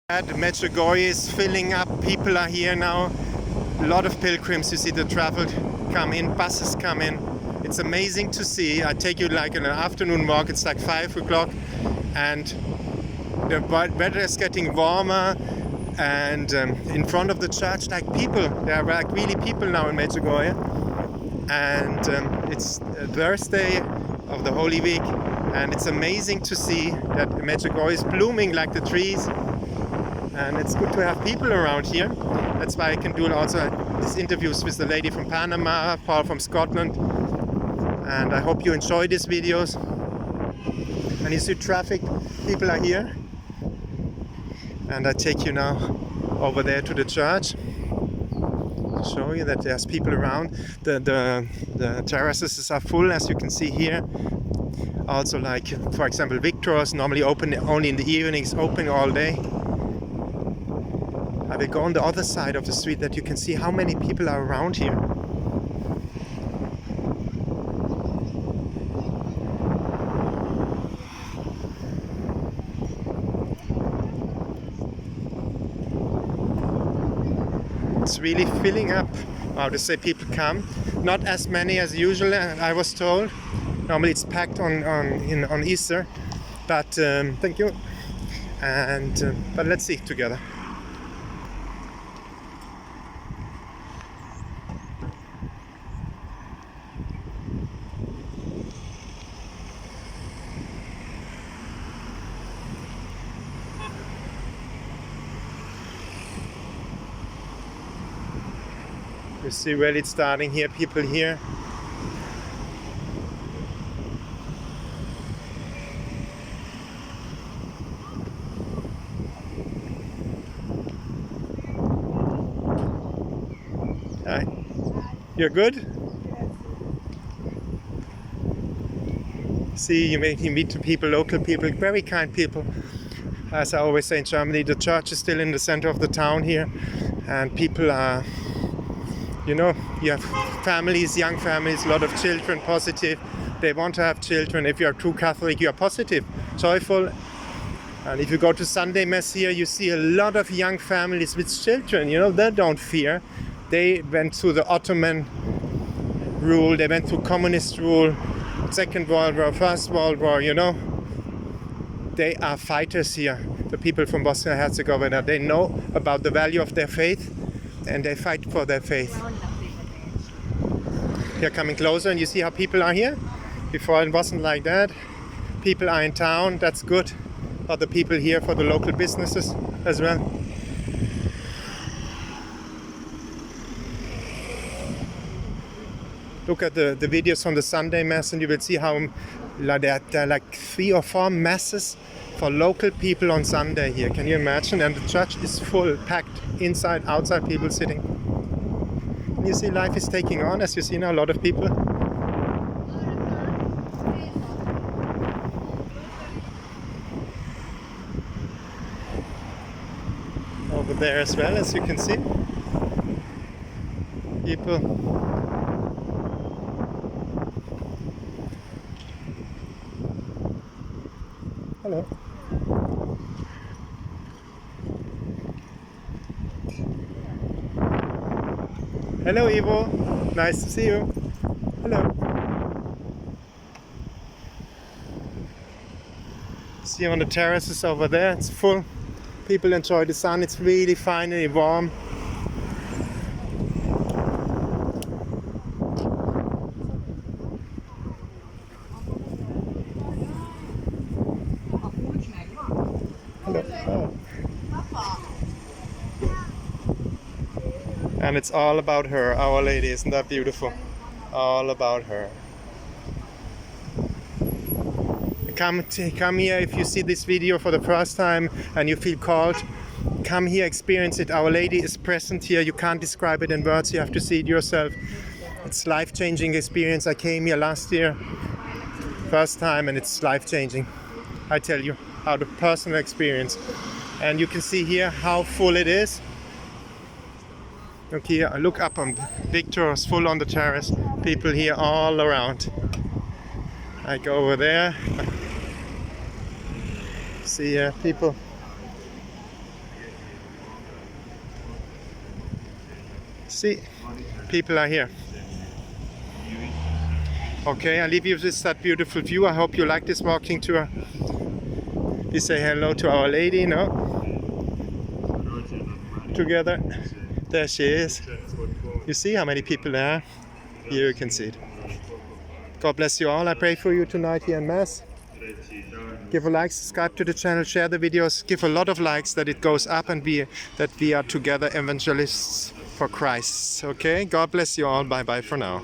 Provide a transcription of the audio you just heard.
Medjugorje is filling up. People are here now. A lot of pilgrims. You see the travel come in, buses come in. It's amazing to see. I take you like an afternoon walk. It's like 5 o'clock and the weather is getting warmer. And in front of the church, like people, there are like really people now in Medjugorje. And it's Thursday of the Holy Week. And it's amazing to see that Medjugorje is blooming like the trees. And it's good to have people around here. That's why I can do also these interviews with the lady from Panama, Paul from Scotland. And I hope you enjoy these videos. And you see traffic, people are here. And I take you now over there to the church. To show you that there's people around. The terraces are full, as you can see here. Also, like for example, Victor's normally open only in the evenings, open all day. I will go on the other side of the street that you can see how many people are around here. It's really filling up. How to say, people come. Not as many as usual, I was told. Normally it's packed on Easter, but thank you. And but let's see together. You see where it's starting here, people here. Hi. You're good? See, you meet the people, local people, very kind people. As I always say in Germany, the church is still in the center of the town here, and people are, you know, you have families, young families, a lot of children, positive. They want to have children. If you are true Catholic, you are positive, joyful. And if you go to Sunday Mass here, you see a lot of young families with children. You know, they don't fear. They went through the Ottoman rule, they went through communist rule, Second World War, First World War, you know. They are fighters here, the people from Bosnia and Herzegovina. They know about the value of their faith and they fight for their faith. Here coming closer and you see how people are here. Before it wasn't like that. People are in town, that's good. Other people here for the local businesses as well. Look at the videos from the Sunday Mass and you will see how there are like 3 or 4 masses for local people on Sunday here. Can you imagine? And the church is full, packed, inside, outside, people sitting. And you see life is taking on, as you see now, a lot of people. Over there as well, as you can see. People. Hello. Hello, Ivo. Nice to see you. Hello. See you on the terraces over there. It's full. People enjoy the sun. It's really finally warm. And it's all about her, Our Lady. Isn't that beautiful? All about her. Come here if you see this video for the first time and you feel called. Come here, experience it. Our Lady is present here. You can't describe it in words. You have to see it yourself. It's life-changing experience. I came here last year, first time, and it's life-changing. I tell you, out of personal experience. And you can see here how full it is. Look here, look up on Victor's full on the terrace. People here all around. I go over there. See people. See, people are here. Okay, I leave you with that beautiful view. I hope you like this walking tour. We say hello to Our Lady, no? Together. There she is. You see how many people there are? Here you can see it. God bless you all. I pray for you tonight here in Mass. Give a like, subscribe to the channel, share the videos, give a lot of likes that it goes up and that we are together evangelists for Christ. Okay? God bless you all. Bye bye for now.